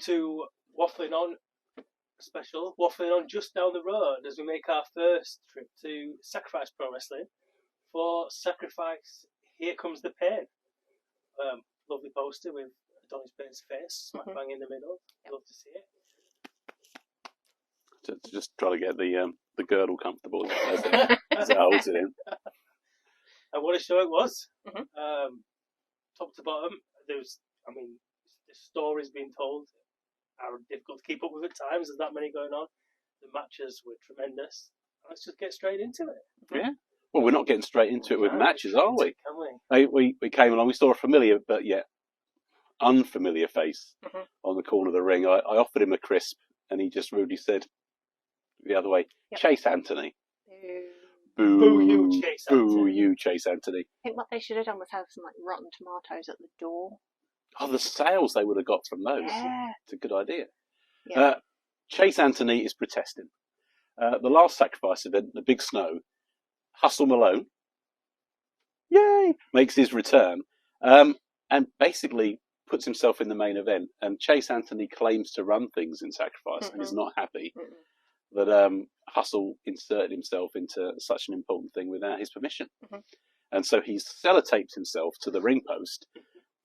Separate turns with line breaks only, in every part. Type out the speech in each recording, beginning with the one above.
to Waffling On special, Waffling On just down the road as we make our first trip to Sacrifice Pro Wrestling for Sacrifice Here Comes the Payne. Lovely poster with Adonis Payne's face smack bang in the middle. Love to see it.
To just try to get the girdle comfortable as it holds it in.
And what a show it was. Top to bottom, the stories being told are difficult to keep up with at times. There's that many going on. The matches were tremendous. Let's just get straight into it.
Yeah. Well, we're not getting straight into it with matches, are we?
Can we?
We came along, we saw a familiar but yet unfamiliar face on the corner of the ring. I offered him a crisp and he just rudely said the other way, Chase Anthony. Boo.
Boo you, Chase Anthony.
Boo you, Chase Anthony.
I think what they should have done was have some rotten tomatoes at the door.
Oh, the sales they would have got from those.
Yeah.
It's a good idea.
Yeah.
Chase Anthony is protesting. The last Sacrifice event, the Big Snow, Hustle Malone, yay, makes his return and basically puts himself in the main event. And Chase Anthony claims to run things in Sacrifice and is not happy that Hustle inserted himself into such an important thing without his permission. And so he sellotapes himself to the ring post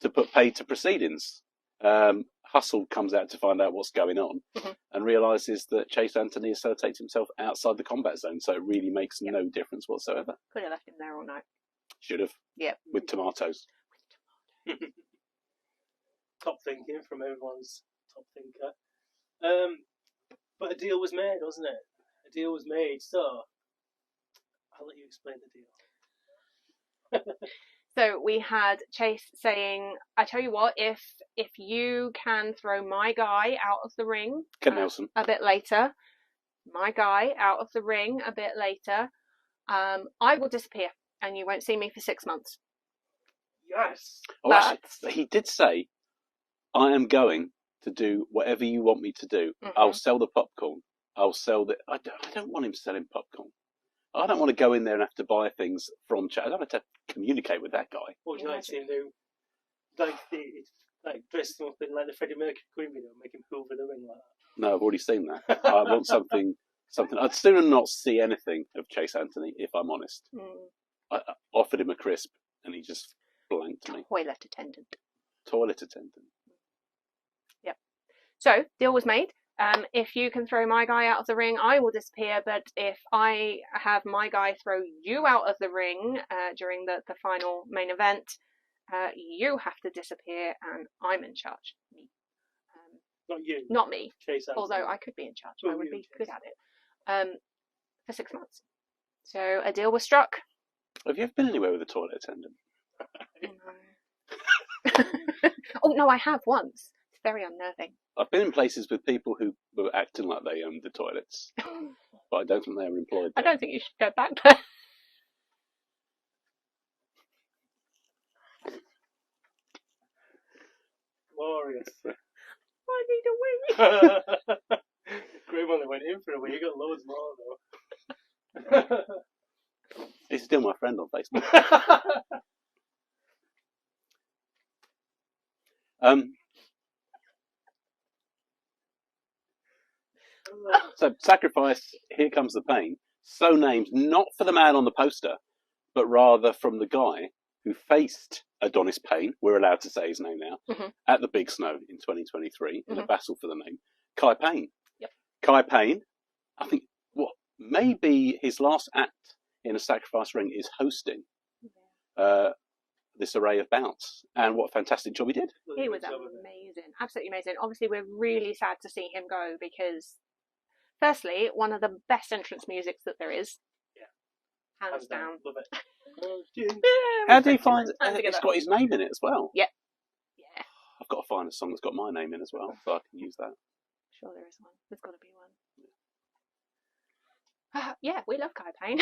to put paid to proceedings. Hustle comes out to find out what's going on and realises that Chase Anthony has sellotaped himself outside the combat zone, so it really makes no difference whatsoever.
Could have left him there all night.
Should have.
Yep.
With tomatoes.
Top thinking from everyone's top thinker. But a deal was made, wasn't it? A deal was made, so I'll let you explain the deal.
So we had Chase saying, I tell you what, if you can throw my guy out of the ring
Nelson.
a bit later, my guy out of the ring a bit later, I will disappear and you won't see me for 6 months.
Yes.
Oh, actually, he did say, I am going to do whatever you want me to do. I'll sell the popcorn. I'll sell the... I don't want him selling popcorn. I don't want to go in there and have to buy things from Chad. I don't have to communicate with that guy.
What would you like to see him do? Like dress him up in like the Freddie Mercury Queen video, make him hoover the ring like that.
No, I've already seen that. I want something. I'd sooner not see anything of Chase Anthony, if I'm honest. I offered him a crisp and he just blanked me.
Toilet attendant.
Toilet attendant.
Yep. So, deal was made. If you can throw my guy out of the ring, I will disappear. But if I have my guy throw you out of the ring during the final main event, you have to disappear and I'm in charge. Me.
Not you.
Not me.
Chase Anthony.
Although I could be in charge. I would be good at it. For 6 months. So a deal was struck.
Have you ever been anywhere with a toilet attendant?
No. Oh, no, I have once. It's very unnerving.
I've been in places with people who were acting like they owned the toilets, but I don't think they were employed there.
I don't think you should go back there.
Glorious.
I need a wee.
Great one that went in for a wee. You got loads more though.
He's still my friend on Facebook. So, Sacrifice, Here Comes the Payne, so named not for the man on the poster, but rather from the guy who faced Adonis Payne, we're allowed to say his name now, at the Big Snow in 2023 in a battle for the name, Cy Payne.
Yep.
Cy Payne, I think, what may be his last act in a Sacrifice ring is hosting this array of bouts, and what a fantastic job he did.
He was amazing, absolutely amazing. Obviously, we're really sad to see him go because, firstly, one of the best entrance musics that there is. Yeah, hands down. Love it.
How do you find it's got his name in it as well?
Yep. Yeah.
I've got to find a song that's got my name in as well, so I can use that.
Sure, there is one. There's got to be one. Yeah, we love Cy Payne.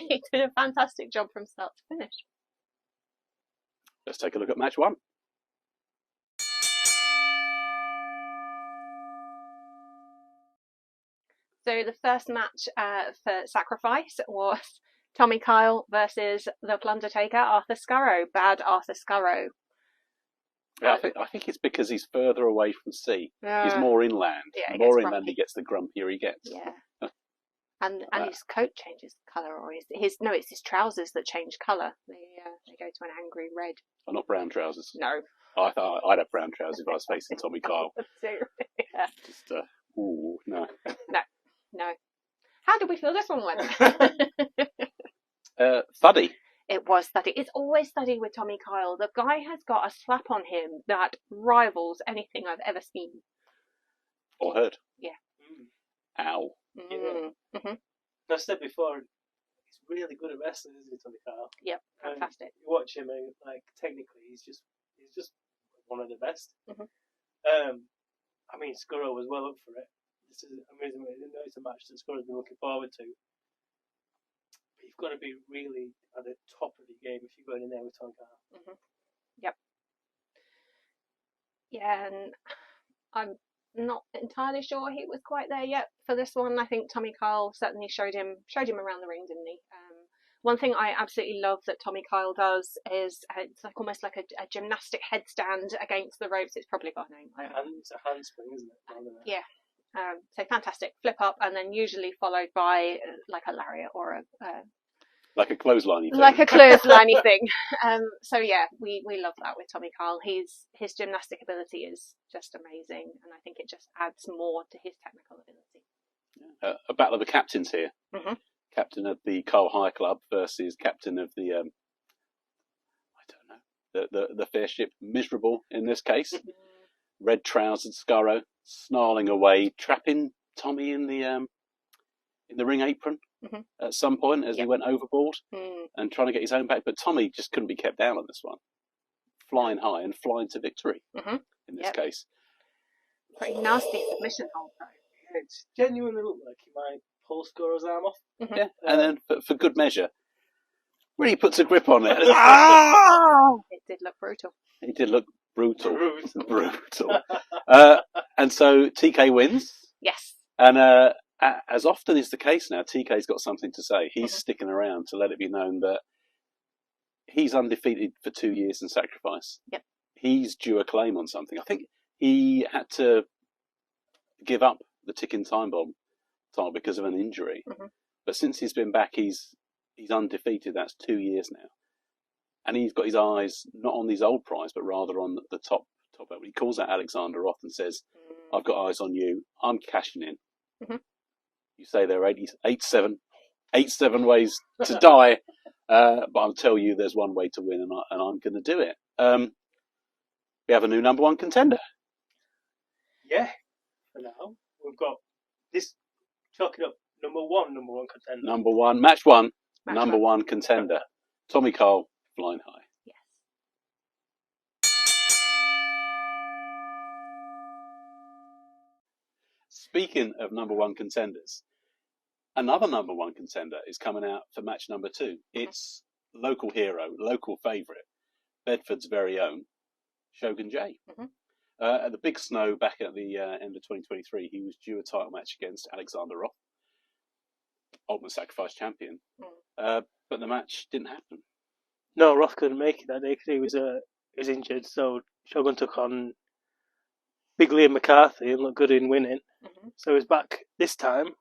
He did a fantastic job from start to finish.
Let's take a look at match one.
So the first match for Sacrifice was Tommy Kyle versus the Plundertaker, Arthur Skurro. Bad Arthur Skurro.
Yeah, I think it's because he's further away from sea. He's more inland.
Yeah,
The more
gets
inland
grumpy.
he gets, the grumpier he gets.
Yeah. And his coat changes colour, or it's his trousers that change colour. They go to an angry red.
Oh, not brown trousers.
No.
I thought I'd have brown trousers if I was facing Tommy Kyle.
Yeah.
Just, no.
No. How did we feel this one went?
Thuddy.
It was Thuddy. It's always Thuddy with Tommy Kyle. The guy has got a slap on him that rivals anything I've ever seen.
Or heard.
Yeah.
Ow.
Yeah.
Mm-hmm.
I said before, he's really good at wrestling, isn't he, Tommy Kyle?
Yep, fantastic.
You watch him, and technically, he's just one of the best.
Mm-hmm.
I mean, Skurro was well up for it. This is amazing. I know it's a match that Skurro's been looking forward to. But you've got to be really at the top of your game if you're going in there with Tommy Kyle.
Mm-hmm. Yep. Yeah, and I'm not entirely sure he was quite there yet for this one. I think Tommy Kyle certainly showed him around the ring, didn't he? One thing I absolutely love that Tommy Kyle does is it's almost like a gymnastic headstand against the ropes. It's probably got a name.
It's a handspring, isn't it?
Yeah. So fantastic. Flip up and then usually followed by like a lariat or
like a clothesline thing.
Like a clothesline thing. So yeah, we love that with Tommy Kyle. His gymnastic ability is just amazing, and I think it just adds more to his technical ability.
A battle of the captains here.
Mm-hmm.
Captain of the Kyle High Club versus captain of the I don't know, the fair ship Miserable in this case. Red trousered Skurro snarling away, trapping Tommy in the ring apron at some point as he went overboard and trying to get his own back. But Tommy just couldn't be kept down on this one, flying high and flying to victory in this case.
Pretty nasty submission hold though.
Yeah, it's genuinely looked like he might pull Skurro's arm off.
Yeah, and then for good measure, really puts a grip on it.
It did look brutal.
It did look brutal. And so TK wins.
Yes.
And as often is the case now, TK's got something to say. He's sticking around to let it be known that he's undefeated for 2 years in Sacrifice.
Yep.
He's due a claim on something. I think he had to give up the Ticking Timebomb title because of an injury. But since he's been back, he's undefeated. That's 2 years now. And he's got his eyes not on these old prize, but rather on the top level. He calls out Alexander Roth and says, I've got eyes on you. I'm cashing in. You say there are 87 ways to die, but I'll tell you there's one way to win, and I'm going to do it. We have a new number one contender.
Yeah, for now. We've got this chalking up number one contender.
Match one, number one contender. Tommy Kyle, flying high.
Yes.
Speaking of number one contenders, another number one contender is coming out for match number 2. It's local hero, local favourite, Bedford's very own, Shogun J. At the Big Snow back at the end of 2023, he was due a title match against Alexander Roth, Ultimate Sacrifice champion. But the match didn't happen.
No, Roth couldn't make it that day because he was injured. So Shogun took on Big Liam McCarthy and looked good in winning. So he's back this time.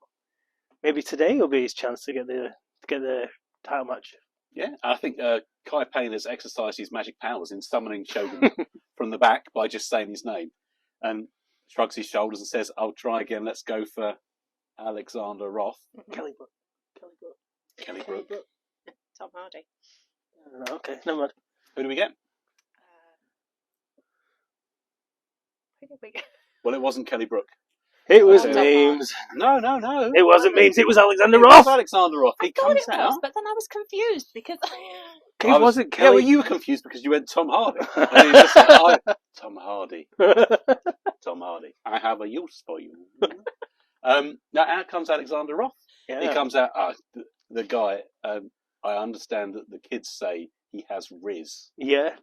Maybe today will be his chance to get the title match.
Yeah, I think Kai Payne has exercised his magic powers in summoning Shogun from the back by just saying his name, and shrugs his shoulders and says, "I'll try again. Let's go for Alexander Roth."
Kelly Brook.
Tom Hardy.
Okay, never mind.
Who do we get?
Who did we get?
Well, it wasn't Kelly Brook.
It was memes.
No.
It wasn't memes. It was Alexander
It
Roth.
was Alexander Roth. He comes out.
But then I was confused because
It wasn't Kelly.
Yeah, well, you were confused because you went Tom Hardy. And you just said, Tom Hardy. Tom Hardy. I have a use for you. Now out comes Alexander Roth.
Yeah.
He comes out. The guy. I understand that the kids say he has Riz.
Yeah.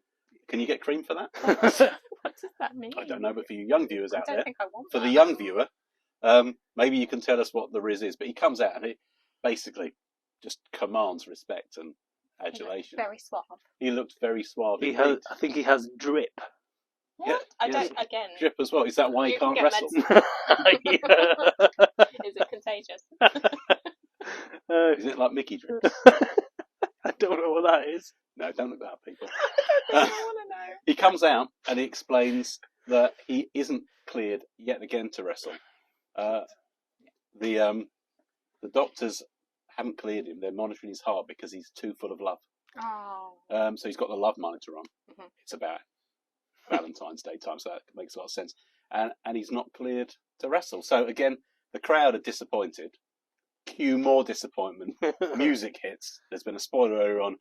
Can you get cream for that?
what does that mean?
I don't know, but for you young viewers out there,
think I want
for
that.
the young viewer, maybe you can tell us what the Riz is. But he comes out and it basically just commands respect and adulation.
Very suave.
He looked very suave.
I think he has drip.
What? I don't. Again.
Drip as well. Is that why he
You
can't
can get
wrestle?
Is it contagious?
Is it like Mickey drips?
I don't know what that is.
No, don't look that up, people.
I want to know.
He comes out and he explains that he isn't cleared yet again to wrestle. The doctors haven't cleared him. They're monitoring his heart because he's too full of love.
Oh.
So he's got the love monitor on.
Mhm.
It's about Valentine's Day time, so that makes a lot of sense. And he's not cleared to wrestle. So again, the crowd are disappointed. Cue more disappointment. Music hits. There's been a spoiler earlier on.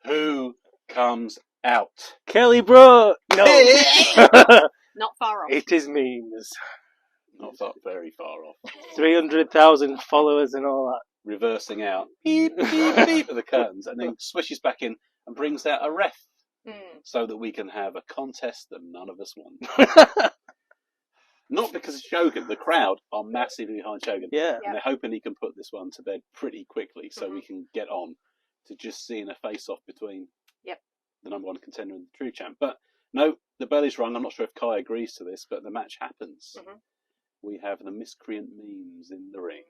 Who comes out?
Kelly Bro! No!
Not far off.
It is memes.
Not very far off.
300,000 followers and all that.
Reversing out. Beep, beep, beep at the curtains. And then swishes back in and brings out a ref. So that we can have a contest that none of us want. Not because of Shogun. The crowd are massively behind Shogun.
Yeah.
And they're hoping he can put this one to bed pretty quickly so we can get on to just seeing a face-off between the number one contender and the true champ. But no, the bell is rung. I'm not sure if Kai agrees to this, but the match happens. We have the miscreant memes in the ring.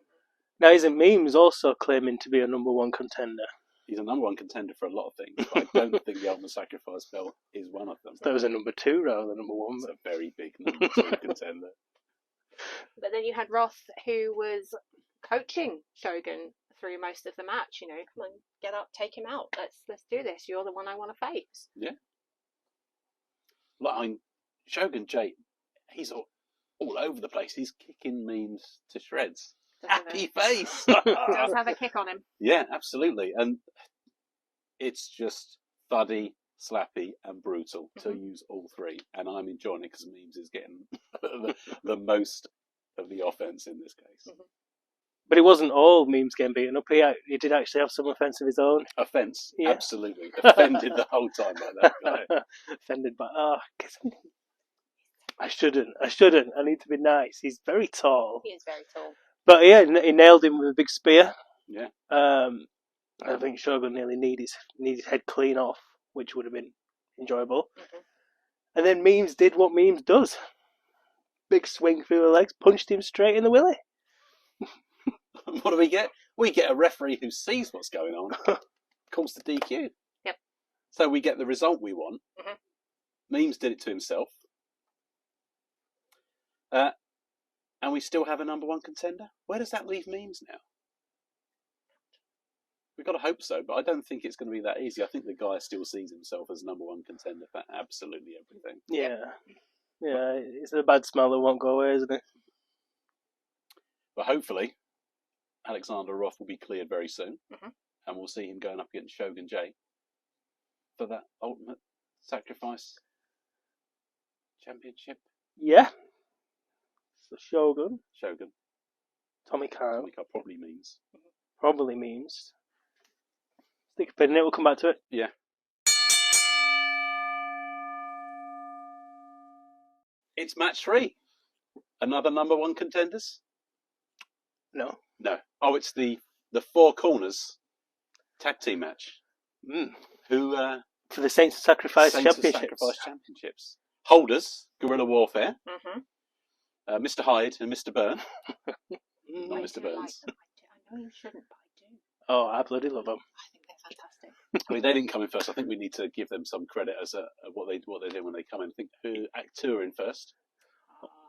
Now, isn't memes also claiming to be a number one contender?
He's a number one contender for a lot of things, but I don't think the Ultimate Sacrifice belt is one of them.
That was a number two rather than number one.
It's a very big number two contender.
But then you had Roth, who was coaching Shogun through most of the match. You know, come on, get up, take him out. Let's do this. You're the one I want to face.
Yeah. Like Shogun J, he's all over the place. He's kicking memes to shreds. Happy face.
Does have a kick on him.
Yeah, absolutely. And it's just thuddy, slappy, and brutal to use all three. And I'm enjoying it because memes is getting the most of the offense in this case.
But it wasn't all memes getting beaten up. He did actually have some offence of his own.
Offence,
Yeah.
absolutely. Offended the whole time by that guy.
Offended by, I shouldn't. I need to be nice. He's very tall.
He is very tall.
But yeah, he nailed him with a big spear.
Yeah.
I think Shogun nearly needed his head clean off, which would have been enjoyable. And then Memes did what Memes does. Big swing through the legs, punched him straight in the willy.
What do we get? We get a referee who sees what's going on, calls the DQ.
Yep.
So we get the result we want. Memes did it to himself. And we still have a number one contender. Where does that leave Memes now? We've got to hope so, but I don't think it's going to be that easy. I think the guy still sees himself as number one contender for absolutely everything.
Yeah. Yeah, it's a bad smell that won't go away, isn't it?
But hopefully, Alexander Roth will be cleared very soon. And we'll see him going up against Shogun J for that Ultimate Sacrifice Championship.
Yeah. So Shogun. Tommy Khan.
Tommy Khan probably means.
Probably Memes. Stick a pin in it, we'll come back to it.
Yeah. It's match 3. Another number one contenders?
No.
Oh, it's the Four Corners tag team match. Who
For the Saints of Sacrifice
Championships. Holders, Guerrilla Warfare. Mr. Hyde and Mr. Byrne. Not Mr. Burns.
I know you shouldn't, but I do.
Oh, I bloody love them.
I think they're fantastic.
I mean, they didn't come in first. I think we need to give them some credit as what they did when they come in. I think Act 2 are in first.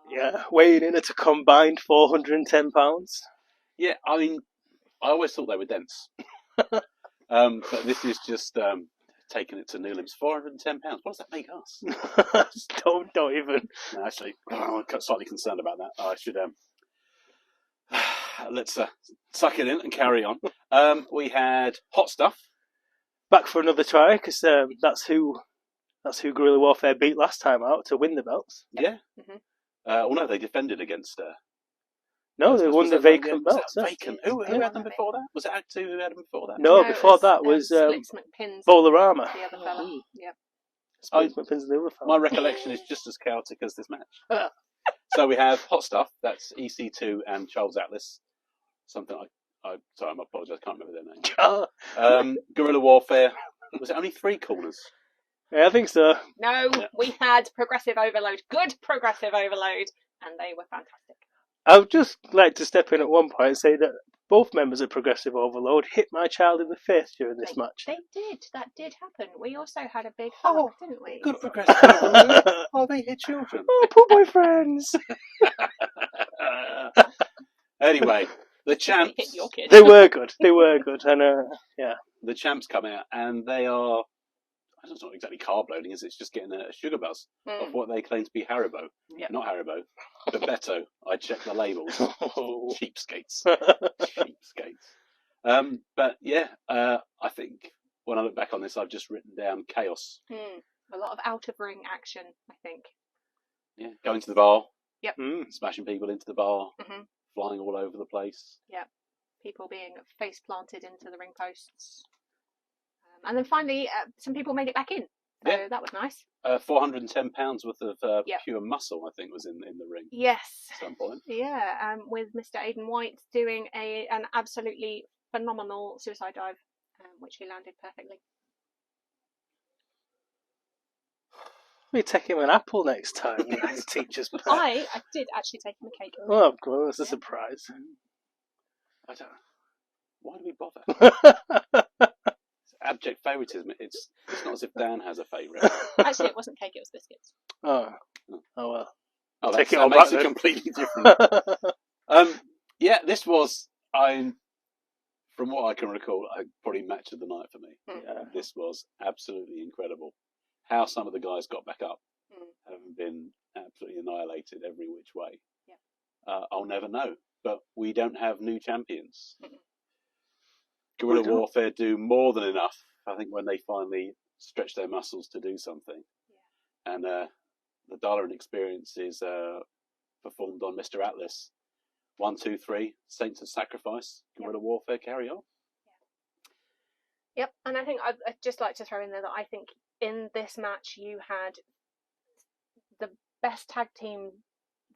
Yeah, weighing in at a combined £410.
Yeah, I mean, I always thought they were dense. But this is just taking it to new limits. £410. What does that make us?
don't even.
No, actually, I'm slightly concerned about that. I should let's suck it in and carry on. We had Hot Stuff.
Back for another try, because that's who Guerrilla Warfare beat last time out to win the belts.
Yeah. Well, no, they defended against.
No, they won the vacant belts.
Vacant. Who had them before that? Was it Act 2 who had them before that?
No, before that was Bolarama.
The other fella. Yeah.
McPinn's the other fella.
My recollection is just as chaotic as this match. So we have Hot Stuff. That's EC2 and Charles Atlas. Something I apologise. I can't remember their name. Guerrilla Warfare. Was it only 3 corners?
Yeah, I think so.
No,
Yeah.
we had Progressive Overload. Good Progressive Overload. And they were fantastic.
I would just like to step in at one point and say that both members of Progressive Overload hit my child in the face during this match.
They did. That did happen. We also had a big
Oh,
hug, didn't we?
Good progressive. Oh, they hit children.
Oh, poor boyfriends.
Anyway, the
They
champs.
hit your kid.
They were good. They were good. And yeah.
The champs come out and they are. It's not exactly carb loading, is it? It's just getting a sugar buzz of what they claim to be Haribo.
Yep.
Not Haribo, but Beto. I checked the labels.
Oh.
Cheapskates. But yeah, I think when I look back on this, I've just written down chaos.
A lot of out of ring action, I think.
Yeah, going to the bar.
Yep.
Smashing people into the bar.
Mm-hmm.
Flying all over the place.
Yep. People being face planted into the ring posts. And then finally, some people made it back in. So
Yeah.
that was nice.
£410 worth of
Yep.
pure muscle, I think, was in the ring
Yes.
at some point.
Yeah, with Mr. Aidan White doing an absolutely phenomenal suicide dive, which he landed perfectly.
We take him an apple next time. Teacher's pet.
I did actually take him a cake.
Oh, of course, a surprise.
I don't. Why do we bother? It's abject favouritism. It's not as if Dan has a favourite.
Actually, it wasn't cake; it was biscuits.
Oh well.
Oh,
Take it
that
all
makes
back
it
then.
completely different. Yeah, this was from what I can recall, probably match of the night for me.
Yeah.
This was absolutely incredible. How some of the guys got back up, having been absolutely annihilated every which way.
Yeah.
I'll never know. But we don't have new champions.
Mm-mm.
Guerrilla Warfare do more than enough, I think, when they finally stretch their muscles to do something. Yeah. And the Darlin experience is performed on Mr. Atlas. 1, 2, 3, Saints of Sacrifice, Guerrilla Warfare, carry on.
Yep, and I think I'd just like to throw in there that I think in this match you had the best tag team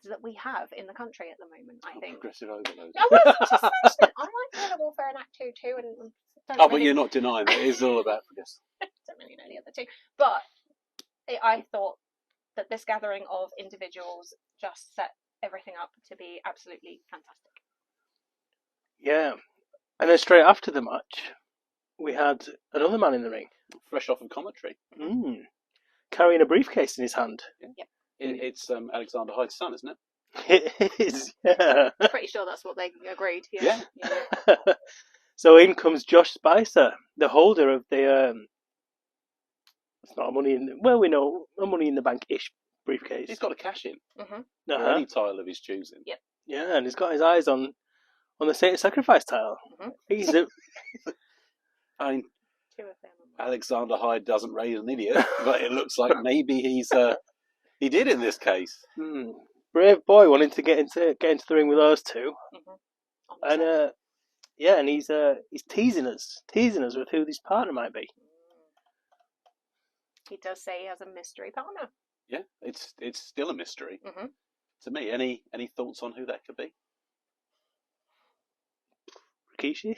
that we have in the country at the moment, I think.
Progressive overload.
I was just mentioning it. I like Guerrilla Warfare and Act 2 too, and don't
But
really,
you're not denying that it is all about progressive.
don't really know the other two. But I thought that this gathering of individuals just set everything up to be absolutely fantastic.
Yeah. And then straight after the match, we had another man in the ring.
Fresh off of commentary.
Carrying a briefcase in his hand.
Yep.
It's Alexander Hyde's son, isn't it?
It is, yeah.
Pretty sure that's what they agreed. Yeah.
So in comes Josh Spicer, the holder of the it's not a money in we know a Money in the Bank-ish briefcase.
He's got a cash in.
Mm-hmm.
For any title of his choosing.
Yep.
Yeah, and he's got his eyes on the Saint Sacrifice title.
Mm-hmm.
He's a,
I mean,
Two of them.
Alexander Hyde doesn't raise an idiot, but it looks like maybe he did in this case.
brave boy wanting to get into the ring with those two.
Mm-hmm.
And and he's teasing us with who this partner might be.
He does say he has a mystery partner.
Yeah, it's still a mystery
Mm-hmm.
to me. Any thoughts on who that could be?
Rikishi?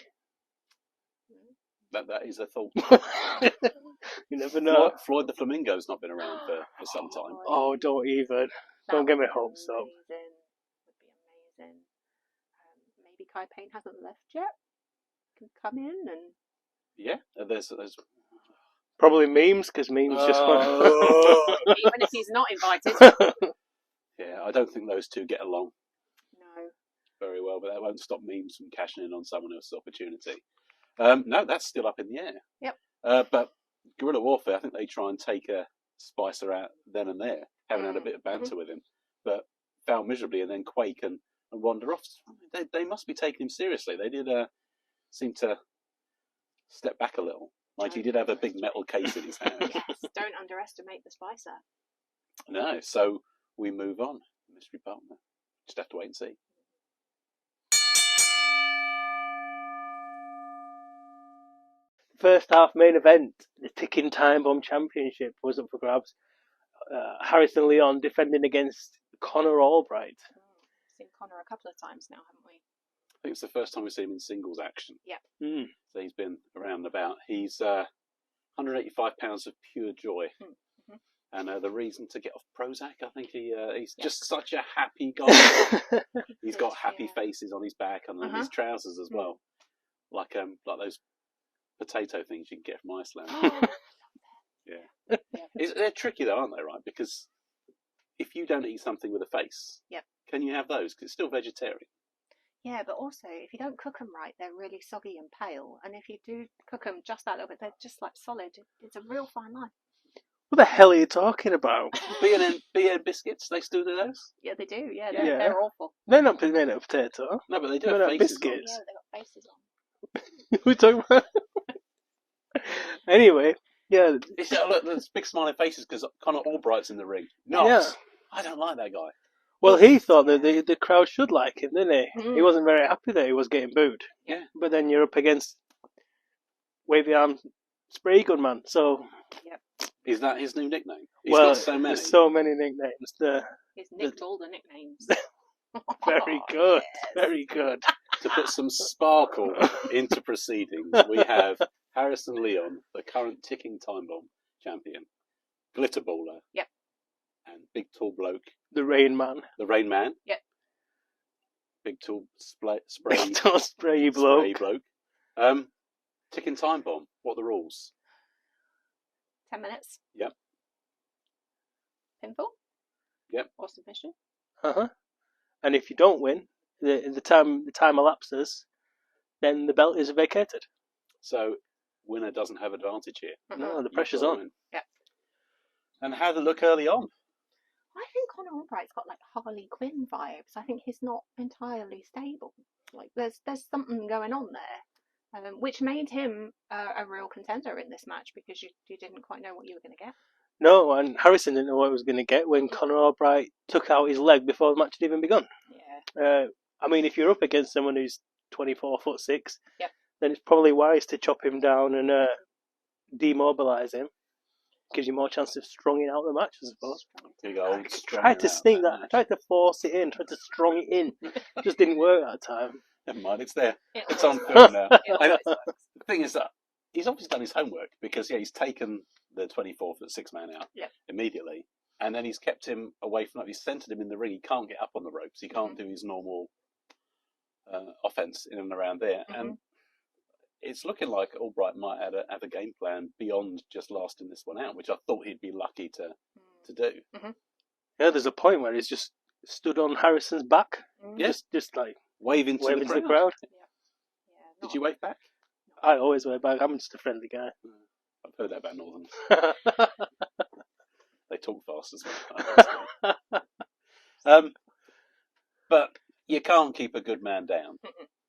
That is a thought.
You never know.
Floyd the Flamingo's not been around for some time.
Oh, don't even. Don't get me hopes up.
Would be amazing. Maybe Cy Payne hasn't left yet. Can come in and
Yeah, there's
Probably memes, because memes just went.
even if he's not invited.
Yeah, I don't think those two get along
No.
very well, but that won't stop memes from cashing in on someone else's opportunity. No, that's still up in the air.
Yep.
But Guerrilla Warfare, I think they try and take a Spicer out then and there, having had a bit of banter with him, but foul miserably, and then Quake and wander off. They must be taking him seriously. They did seem to step back a little. Like he did have a big metal case in his hand.
Yes, don't underestimate the Spicer.
No, so we move on. Mystery partner. Just have to wait and see.
First half main event, the Ticking Timebomb Championship was up for grabs. Harrison Leon defending against Connor Allbright.
Seen Connor a couple of times now, haven't we?
I think it's the first time we've seen him in singles action.
Yep.
So he's been around and about. He's £185 of pure joy. And the reason to get off Prozac, I think he's just such a happy guy. He's got happy faces on his back and on his trousers as well, like those potato things you can get from Iceland. Yeah. They're tricky though, aren't they? Right, because if you don't eat something with a face, can you have those? Because it's still vegetarian.
Yeah, but also if you don't cook them right, they're really soggy and pale. And if you do cook them just that little bit, they're just like solid. It's a real fine line.
What the hell are you talking about?
B&M biscuits, they still do those?
Yeah, they do. Yeah, they're awful.
They're not made of potato.
No, but they do have faces
biscuits.
Yeah, they've got faces on.
We're talking about... Anyway, yeah.
Look, there's big smiling faces because Connor Allbright's in the ring. No, I don't like that guy.
Well, he thought that the crowd should like him, didn't he? He wasn't very happy that he was getting booed.
Yeah.
But then you're up against Wavy Arm Spray Gun Man, so...
Is that his new nickname? He's got so many.
There's so many nicknames.
He's nicked all the nicknames.
Very good, very good.
To put some sparkle into proceedings, we have Harrison Leon, the current Ticking Timebomb champion, Glitterballer, and Big Tall Bloke,
the Rain Man.
The Rain Man, Big Tall Spray
Bloke.
Ticking Timebomb. What are the rules?
10 minutes.
Yep.
Pinfall.
Yep.
Or submission.
And if you don't win, the time elapses, then the belt is vacated.
So winner doesn't have advantage here.
No, the pressure's on.
Yeah.
And how they look early on.
I think Connor Allbright's got like Harley Quinn vibes. I think he's not entirely stable. Like there's something going on there. Which made him a real contender in this match because you didn't quite know what you were going to get.
No, and Harrison didn't know what he was going to get when Connor Allbright took out his leg before the match had even begun.
Yeah.
I mean, if you're up against someone who's 24'6", then it's probably wise to chop him down and demobilise him. Gives you more chance of stronging out the match, I suppose.
I
tried to sneak that. I tried to force it in, tried to strong it in. It just didn't work that time.
Never mind, it's there. It's on film now. The thing is that he's obviously done his homework because he's taken the 24'6" man out immediately, and then he's kept him away from that. He's centered him in the ring. He can't get up on the ropes. He can't do his normal offense in and around there. And it's looking like Allbright might have a game plan beyond just lasting this one out, which I thought he'd be lucky to do.
Yeah, there's a point where he's just stood on Harrison's back, just like
waving to the crowd. Did you wave back?
I always wave back. I'm just a friendly guy.
I've heard that about Northern. They talk fast as well. But you can't keep a good man down.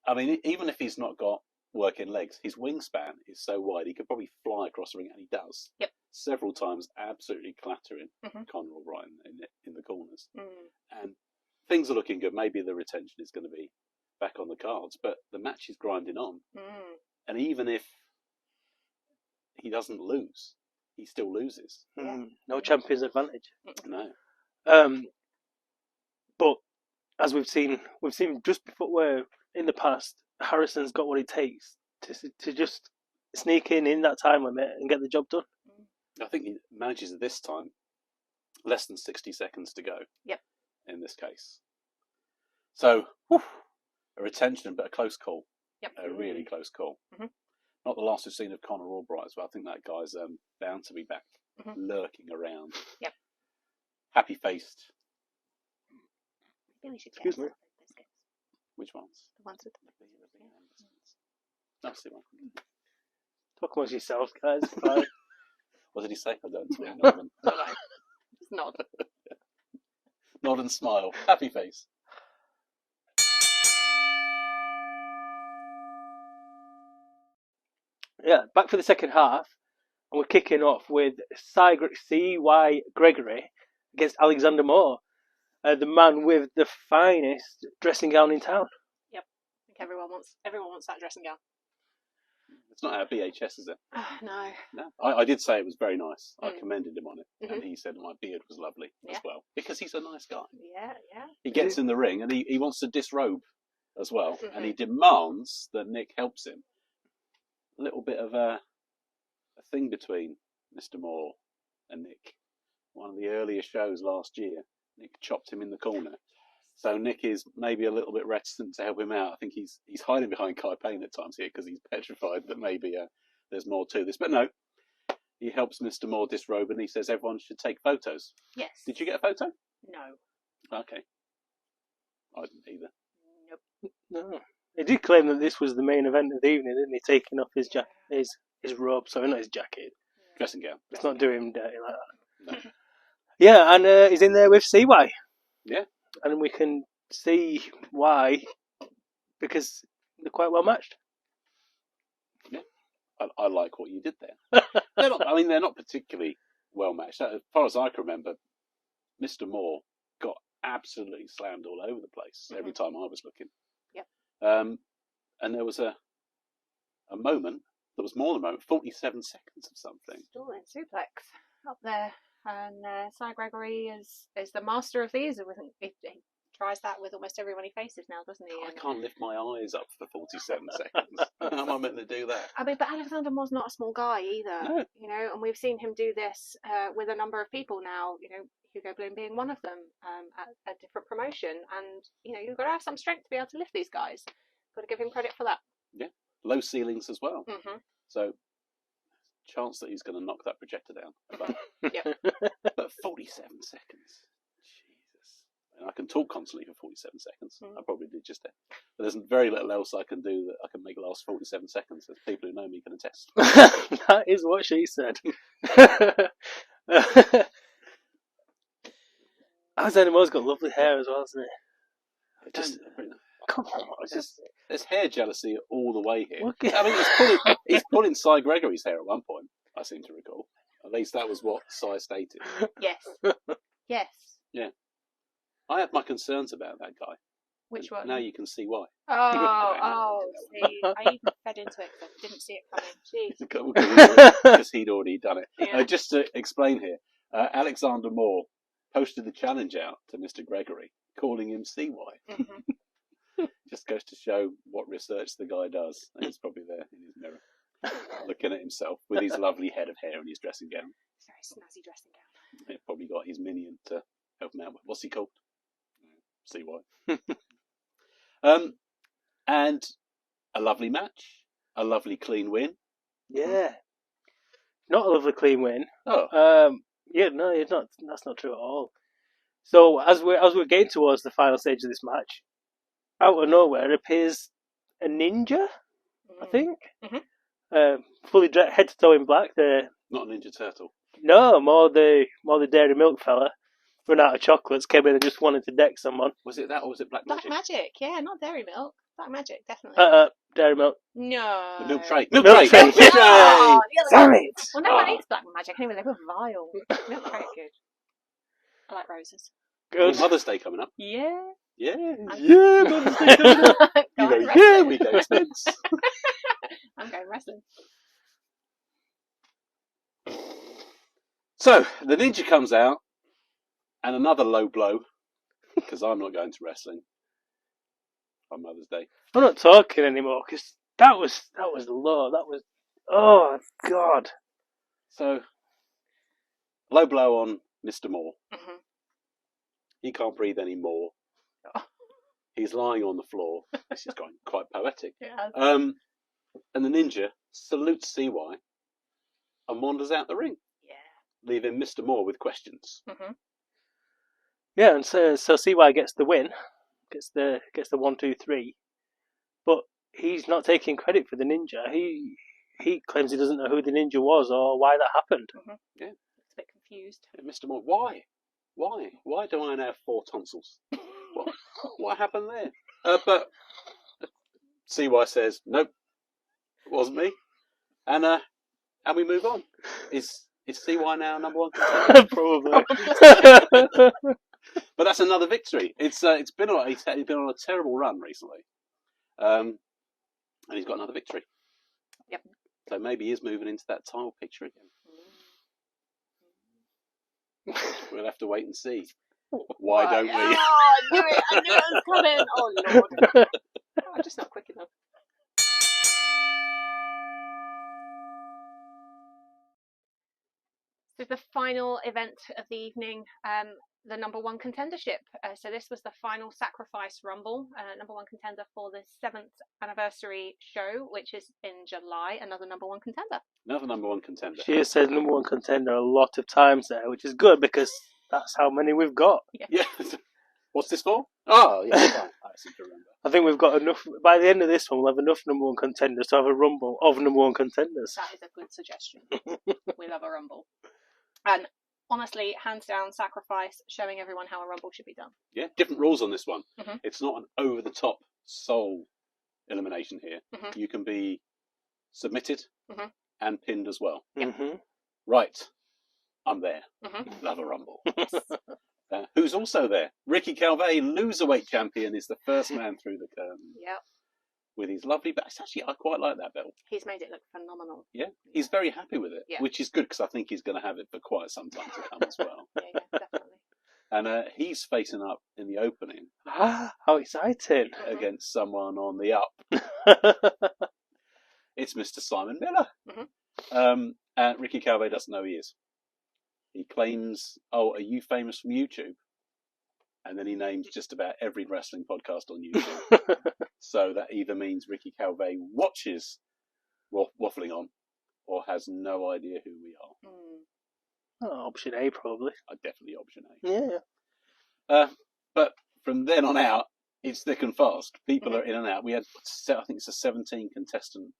I mean, even if he's not got working legs, his wingspan is so wide he could probably fly across the ring, and he does. Several times, absolutely clattering Connor Allbright in the corners. And things are looking good. Maybe the retention is going to be back on the cards, but the match is grinding on. And even if he doesn't lose, he still loses.
No champion's advantage.
No.
But as we've seen just before, where in the past, Harrison's got what it takes to just sneak in that time limit and get the job done.
I think he manages this time less than 60 seconds to go. In this case. So, a retention, but a close call. A really close call. Not the last we've seen of Connor Allbright, but I think that guy's bound to be back, lurking around. Happy faced.
Maybe we should
Excuse me.
Biscuits.
Which ones?
The ones with the
That's the one.
Talk amongst yourselves, guys.
What did he say? I don't swear. Northern.
Just nod.
Nod and smile. Happy face.
Yeah, back for the second half, and we're kicking off with Cy Gregory against Alexander Moore, the man with the finest dressing gown in town.
I think everyone wants that dressing gown.
It's not our BHS, is it?
No.
I did say it was very nice. I commended him on it, and he said my beard was lovely as well, because he's a nice guy.
Yeah.
He gets in the ring, and he wants to disrobe as well, and he demands that Nick helps him. A little bit of a thing between Mr. Moore and Nick. One of the earlier shows last year, Nick chopped him in the corner. So Nick is maybe a little bit reticent to help him out. I think he's hiding behind Cy Payne at times here because he's petrified that maybe there's more to this. But no, he helps Mr. Moore disrobe and he says everyone should take photos.
Yes.
Did you get a photo?
No.
Okay. I didn't either.
Nope.
No. He did claim that this was the main event of the evening, didn't he? Taking off his his robe, sorry, not his jacket.
Dressing gown.
Let's not do him dirty like that. No. Yeah, and he's in there with CY.
Yeah.
And we can see why, because they're quite well matched.
Yeah. I like what you did there. They're not particularly well matched. As far as I can remember, Mr. Moore got absolutely slammed all over the place every time I was looking.
Yep.
And there was a moment, there was more than a moment, 47 seconds of something.
Stalling suplex up there. And Cy Gregory is the master of these. He tries that with almost everyone he faces now, doesn't he?
I can't lift my eyes up for 47 seconds. How am I meant to do that?
I mean, but Alexander Moore's not a small guy either.
No.
You know, and we've seen him do this with a number of people now. You know, Hugo Bloom being one of them at a different promotion. And, you know, you've got to have some strength to be able to lift these guys. Got to give him credit for that.
Yeah. Low ceilings as well.
Mm-hmm.
So, chance that he's going to knock that projector down.
Yep.
But 47 seconds. Jesus. And I can talk constantly for 47 seconds. I probably did just that. But there's very little else I can do that I can make last 47 seconds. As people who know me can attest.
That is what she said. Alexander Moore's got lovely hair as well, hasn't he? Come on,
there's hair jealousy all the way here.
Okay.
I mean, he's pulling Cy Gregory's hair at one point, I seem to recall. At least that was what Cy stated.
Yes. Yes.
Yeah. I had my concerns about that guy.
Which one?
Now you can see why.
See, I even fed into it because I didn't see it coming. Jeez.
Because he'd already done it.
Yeah.
Just to explain here, Alexander Moore posted the challenge out to Mr. Gregory, calling him CY.
Mm-hmm.
Just goes to show what research the guy does. And he's probably there in his mirror, looking at himself with his lovely head of hair and his dressing gown.
Very snazzy dressing gown.
He's probably got his minion to help him out with. What's he called? CY. And a lovely match, a lovely clean win.
Yeah. Not a lovely clean win.
Oh.
Yeah, no, it's not. That's not true at all. So as we're getting towards the final stage of this match, out of nowhere appears a ninja, I think.
Mm-hmm.
Fully head to toe in black.
Not a Ninja Turtle.
No, more the Dairy Milk fella. Run out of chocolates, came in and just wanted to deck someone.
Was it that or was it Black
Black
Magic?
Magic, yeah, not Dairy Milk. Black Magic, definitely.
Dairy Milk.
No.
The Milk Tray.
Milk Tray.
Oh,
Damn it!
Well, no one eats Black Magic anyway. They were vile. Milk Tray, good. I like roses.
Good.
Mother's Day coming up.
Yeah.
Yeah. Yeah, Mother's Day coming up. You know, yeah, we go Spence.
I'm going wrestling.
So, the ninja comes out, and another low blow, because I'm not going to wrestling on Mother's Day.
I'm not talking anymore, because that was low. That was, oh, God.
So, low blow on Mr. Moore.
Mm-hmm.
He can't breathe anymore. He's lying on the floor. This is going quite poetic.
Yeah.
And the ninja salutes CY and wanders out the ring, leaving Mr. Moore with questions.
Mm-hmm.
Yeah, and so CY gets the win, gets the 1, 2, 3, but he's not taking credit for the ninja. He claims he doesn't know who the ninja was or why that happened.
Mm-hmm.
Yeah,
it's a bit confused.
Yeah, Mr. Moore, why do I now have 4 tonsils? What happened there? But CY says nope, it wasn't me, and we move on. Is CY now number 1 contender?
Probably.
But that's another victory. He's been on a terrible run recently, and he's got another victory.
Yep.
So maybe he is moving into that title picture again. We'll have to wait and see. Why don't we?
Oh, I knew it was coming. Oh Lord! I'm just not quick enough. So the final event of the evening, the number one contendership. So this was the final Sacrifice Rumble, number one contender for the 7th anniversary show, which is in July. Another number one contender.
Another number one contender.
She has said number one contender a lot of times there, which is good because that's how many we've got.
Yeah. What's this for? Oh, yeah, right. I seem to remember.
I think we've got enough. By the end of this one, we'll have enough number one contenders to have a rumble of number one contenders.
That is a good suggestion. We love a rumble. And honestly, hands down, Sacrifice, showing everyone how a rumble should be done.
Yeah, different rules on this one.
Mhm.
It's not an over-the-top soul elimination here.
Mhm.
You can be submitted
Mhm.
and pinned as well.
Mm-hmm.
Right, I'm there.
Mhm.
Love a rumble. Who's also there? Ricky Calvey, loserweight champion, is the first man through the curtain
Yep.
with his lovely belt. Actually, I quite like that belt.
He's made it look phenomenal.
Yeah, he's very happy with it,
Yeah.
which is good because I think he's going to have it for quite some time to come as well.
Yeah, definitely.
And he's facing up in the opening
How exciting!
against someone on the up. It's Mr. Simon Miller.
Mhm.
And Ricky Calvey doesn't know he is. He claims, "Oh, are you famous from YouTube?" And then he names just about every wrestling podcast on YouTube. So that either means Ricky Calvey watches Waffling on, or has no idea who we are.
Option A, probably.
Definitely option A.
Yeah.
But from then on out, it's thick and fast. People are in and out. We had, I think it's a 17 contestant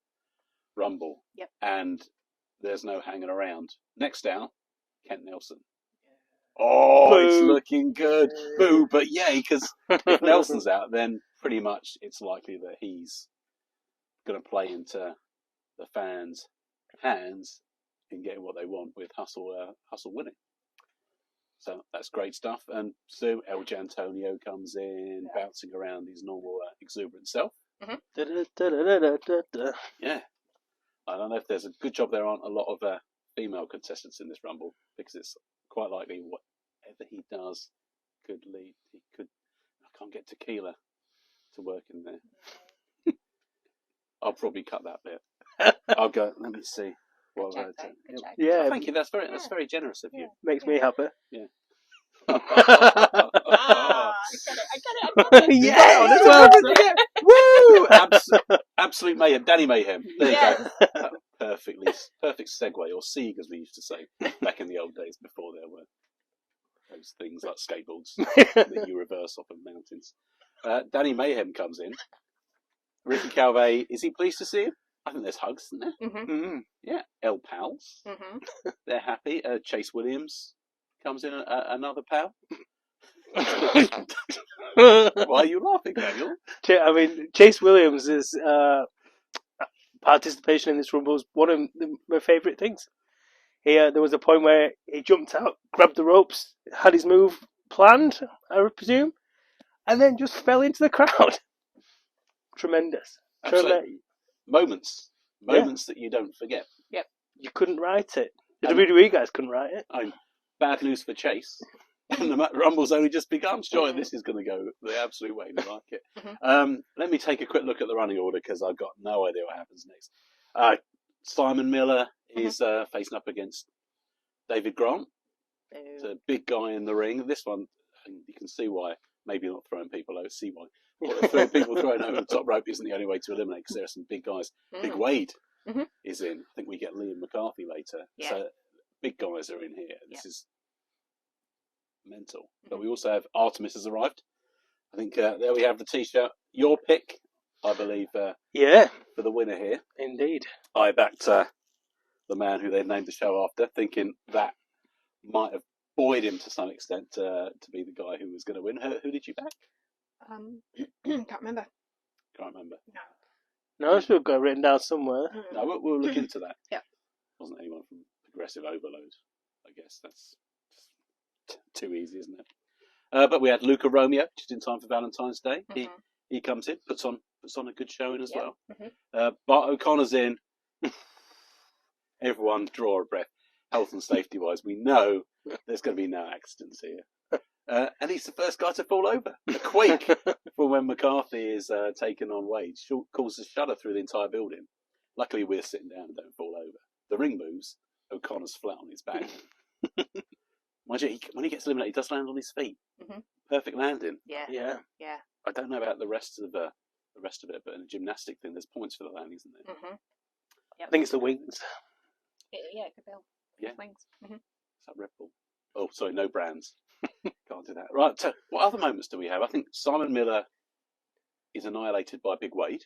rumble.
Yep.
And there's no hanging around. Next out, Kent Nelson. Oh,
Boo.
It's looking good. Boo, but yay, because if Nelson's out, then pretty much it's likely that he's going to play into the fans' hands in getting what they want with Hustle winning. So that's great stuff. And so El Antonio comes in, bouncing around his normal exuberant self.
Da-da-da-da-da-da.
Yeah. I don't know if there's a good job there aren't a lot of female contestants in this rumble, because it's quite likely whatever he does could lead. I can't get Tequila to work in there. I'll probably cut that bit. I'll go. Let me see.
Good joke, Dave. Good joke.
Yeah,
Thank you. That's very generous of you.
makes me happy.
Yeah.
I get it.
Yeah,
Woo! Absolute mayhem. Danny Mayhem. There you
Yes.
go. Perfect segue, or Sieg, as we used to say back in the old days before there were those things like skateboards that you reverse off of mountains. Danny Mayhem comes in. Ricky Calvey, is he pleased to see him? I think there's hugs, isn't there?
Mm-hmm.
Yeah. El Pals.
Mm-hmm.
They're happy. Chase Williams comes in, another pal. Why are you laughing, Daniel?
I mean, Chase Williams' participation in this rumble is one of my favourite things. There was a point where he jumped out, grabbed the ropes, had his move planned, I would presume, and then just fell into the crowd. Tremendous.
Absolutely. Moments that you don't forget.
Yep.
You couldn't write it. The WWE guys couldn't write it.
Bad news for Chase. And the Rumble's only just begun. Sure, this is going to go the absolute way we like it. Let me take a quick look at the running order because I've got no idea what happens next. Simon Miller is facing up against David Grant. It's a big guy in the ring. This one, you can see why. Maybe not throwing people over. See why. People throwing over the top rope isn't the only way to eliminate, because there are some big guys. Big Wade is in. I think we get Liam McCarthy later.
Yeah.
So big guys are in here. This is mental. But we also have Artemis has arrived. I think there we have the T-shirt. Your pick, I believe, for the winner here.
Indeed.
I backed the man who they've named the show after, thinking that might have buoyed him to some extent to be the guy who was going to win. Who did you back?
Can't remember.
Can't remember.
No, it's still got written down somewhere.
No, we'll look into that.
Yeah.
Wasn't anyone from Progressive Overload? I guess that's too easy, isn't it? But we had Luca Romeo just in time for Valentine's Day. He comes in, puts on a good showing as well. Bart O'Connor's in. Everyone draw a breath. Health and safety wise, we know there's going to be no accidents here. And he's the first guy to fall over. A quake for when McCarthy is taken on Wade. Causes a shudder through the entire building. Luckily, we're sitting down and don't fall over. The ring moves. O'Connor's flat on his back. Mind you, when he gets eliminated, he does land on his feet.
Mm-hmm.
Perfect landing.
Yeah.
Yeah.
Yeah.
I don't know about the rest of it, but in the gymnastic thing, there's points for the landing, isn't there?
Mm-hmm.
I think it's the wings.
Yeah, it could be.
Yeah.
Wings. Mm-hmm.
Is that Red Bull? Oh, sorry, no brands. Can't do that. Right, so what other moments do we have? I think Simon Miller is annihilated by Big Wade,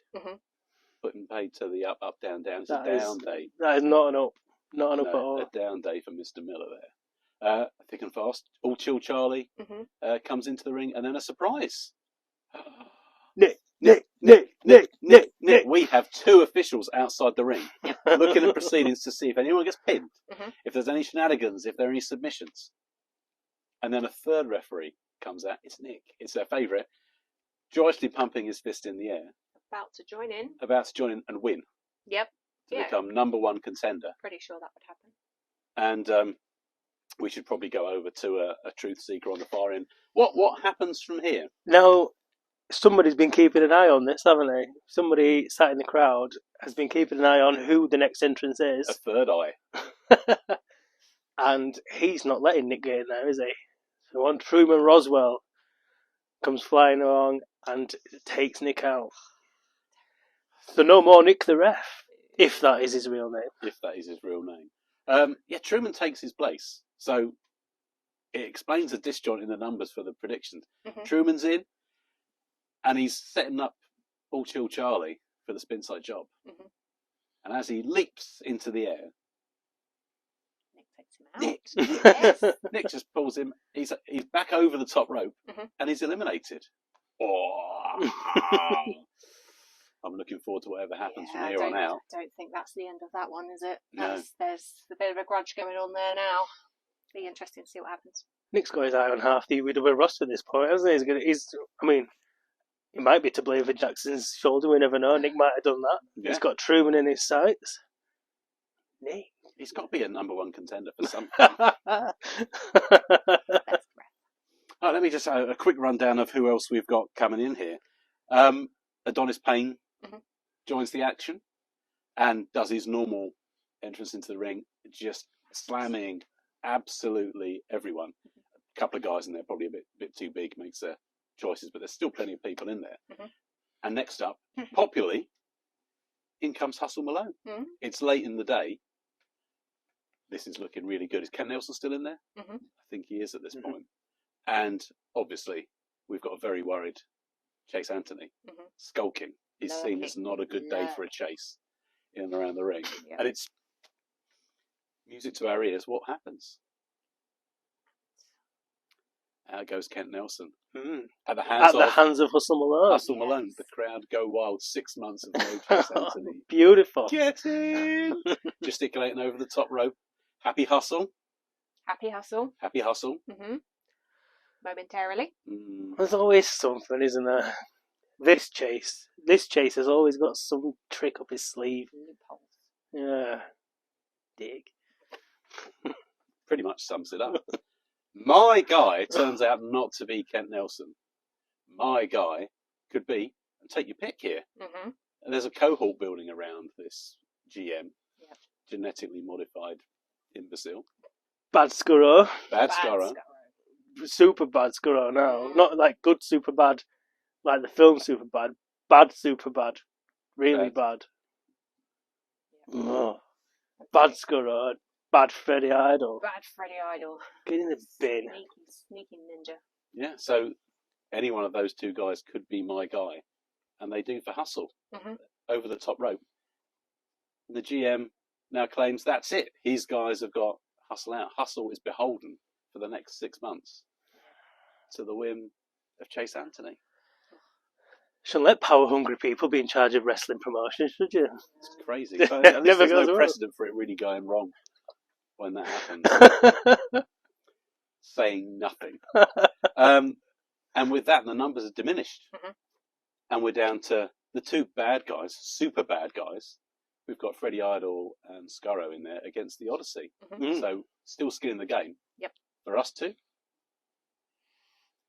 putting paid to the up, down, down. It's a down day.
That is not an up. Not an up at all.
A down day for Mr. Miller there. Thick and fast. All Chill Charlie comes into the ring, and then a surprise.
Nick.
We have two officials outside the ring looking at proceedings to see if anyone gets pinned, if there's any shenanigans, if there are any submissions. And then a third referee comes out. It's Nick. It's their favourite. Joyously pumping his fist in the air.
About to join in
and win.
Yep.
To become number one contender.
Pretty sure that would happen.
And we should probably go over to a truth seeker on the far end. What happens from here?
Now, somebody's been keeping an eye on this, haven't they? Somebody sat in the crowd has been keeping an eye on who the next entrance is.
A third eye.
And he's not letting Nick get in there, is he? So on Truman Roswell comes flying along and takes Nick out. So no more Nick the Ref, if that is his real name.
If that is his real name. Truman takes his place. So it explains the disjoint in the numbers for the predictions. Truman's in, and he's setting up All Chill Charlie for the spin side job. And as he leaps into the air,
Nick takes him out. Yes.
Nick just pulls him. He's back over the top rope, and he's eliminated. Oh. I'm looking forward to whatever happens from here on out.
I don't think that's the end of that one, is it?
No.
There's a bit of a grudge going on there now. Be interesting to see what happens.
Nick's got his eye on half the WWE roster at this point, hasn't he? He might be to blame for Jackson's shoulder. We never know. Nick might have done that.
Yeah.
He's got Truman in his sights. Nick.
He's got to be a number one contender for something. Let me just a quick rundown of who else we've got coming in here. Adonis Payne joins the action and does his normal entrance into the ring, just slamming absolutely everyone. A couple of guys in there, probably a bit too big, makes their choices, but there's still plenty of people in there. And next up, popularly, in comes Hustle Malone. It's late in the day. This is looking really good. Is Ken Nelson still in there? I think he is at this point. And obviously, we've got a very worried Chase Anthony skulking. He's seen it's not a good day for a chase in and around the ring. And it's music to our ears. What happens? Out goes Kent Nelson. At the hands of
Hustle Malone.
Hustle Malone. The crowd go wild. 6 months of no Chase Anthony.
Beautiful.
Get in! Gesticulating over the top rope. Happy hustle.
Happy hustle.
Happy hustle.
Momentarily.
There's always something, isn't there? This chase has always got some trick up his sleeve. Yeah. Dig.
Pretty much sums it up. My guy turns out not to be Kent Nelson. My guy could be, and take your pick here. And there's a cohort building around this GM. Genetically modified imbecile.
Bad Skurro.
Bad Skurro.
Super bad Skurro now. Not like good super bad, like the film super bad. Bad super bad. Really bad. Oh. Bad Skurro. Bad Freddy Idol.
Bad Freddy Idol.
Get in the bin.
Sneaky ninja.
Yeah, so any one of those two guys could be my guy. And they do for Hustle. Over the top rope. And the GM now claims that's it. His guys have got Hustle out. Hustle is beholden for the next 6 months to the whim of Chase Anthony.
Shouldn't let power-hungry people be in charge of wrestling promotions, should you?
It's crazy. But at least there's no precedent for it really going wrong when that happens. Saying nothing. And with that, the numbers are diminished. And we're down to the two bad guys, super bad guys. We've got Freddy Idol and Skurro in there against the Odyssey. So still skin in the game.
Yep.
For us two.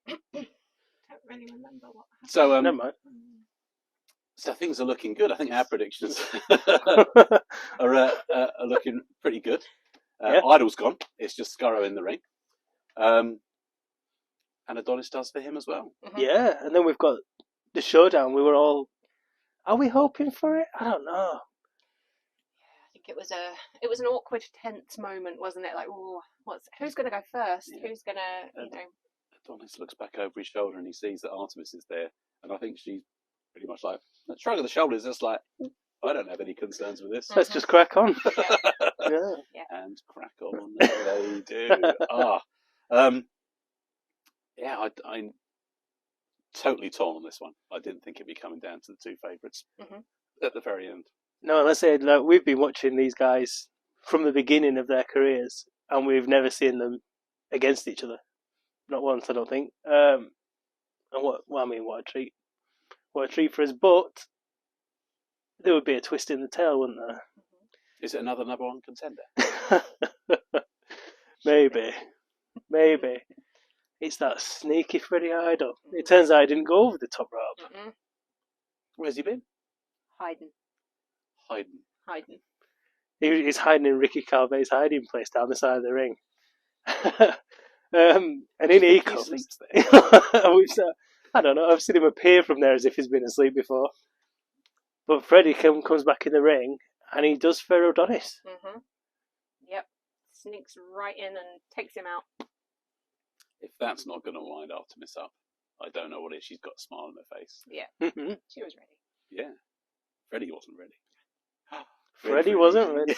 Don't really remember what happened.
So
never mind.
So things are looking good. I think our predictions are looking pretty good. Idol's gone. It's just Skurro in the ring. And Adonis does for him as well.
Mhm.
Yeah, and then we've got the showdown. We were all, are we hoping for it? I don't know.
I think it was an awkward, tense moment, wasn't it? Like, oh, who's going to go first?
Yeah.
Who's going to,
Adonis looks back over his shoulder and he sees that Artemis is there. And I think she's pretty much like, a shrug of the shoulders, just like, I don't have any concerns with this.
Let's just crack on.
Yeah.
Yeah.
And crack on. They do. Yeah, I'm totally torn on this one. I didn't think it'd be coming down to the two favourites at the very end.
No, let's say like, we've been watching these guys from the beginning of their careers, and we've never seen them against each other. Not once, I don't think. And what a treat! What a treat for us. But there would be a twist in the tail, wouldn't there?
Is it another number one contender?
Maybe. It's that sneaky Freddie Idol. It turns out he didn't go over the top rope.
Mm-mm.
Where's he been?
Hiding.
He's hiding in Ricky Calvet's hiding place down the side of the ring. And in he comes.
Sleeps there.
I don't know. I've seen him appear from there as if he's been asleep before. But Freddie comes back in the ring and he does for Adonis.
Mm-hmm. Yep. Sneaks right in and takes him out.
If that's not going to wind Artemis up, I don't know what it is. She's got a smile on her face.
Yeah.
Mm-hmm.
She was ready.
Yeah. Freddie wasn't ready.
Freddie wasn't ready.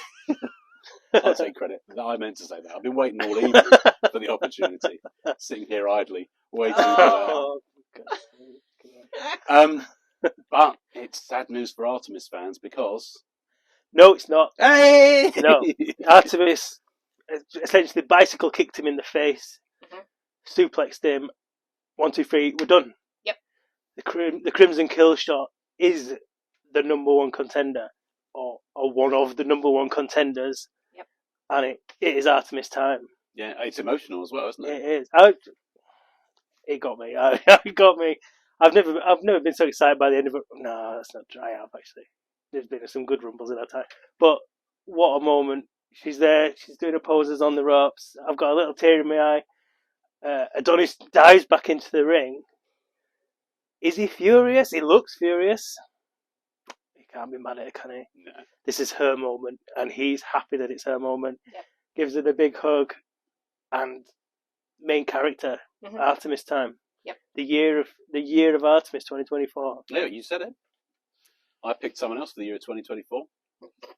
I'll take credit. I meant to say that. I've been waiting all evening for the opportunity. Sitting here idly, waiting for that. But it's sad news for Artemis fans because...
No, it's not.
Hey!
No. Artemis essentially bicycle kicked him in the face, suplexed him. 1, 2, 3, we're done.
Yep.
The Crimson Kill Shot is the number one contender, or one of the number one contenders.
Yep.
And it is Artemis time.
Yeah, it's emotional as well, isn't it?
It is. It got me. It got me. I've never been so excited by the end of it. No, that's not dry out, actually. There's been some good rumbles in that time. But what a moment. She's there. She's doing her poses on the ropes. I've got a little tear in my eye. Adonis dives back into the ring. Is he furious? He looks furious. He can't be mad at her, can he?
No.
This is her moment, and he's happy that it's her moment.
Yep.
Gives her the big hug, and main character, Artemis time.
Yep.
The year of Artemis 2024.
Yeah, you said it. I picked someone else for the year of 2024.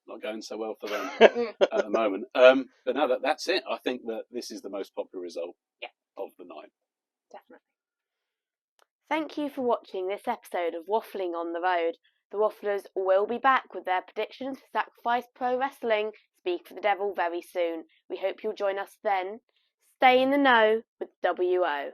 Not going so well for them at the moment. But no, that's it. I think that this is the most popular result of the night.
Definitely.
Thank you for watching this episode of Waffling on the Road. The Wafflers will be back with their predictions for Sacrifice Pro Wrestling Speak for the Devil very soon. We hope you'll join us then. Stay in the know with WO.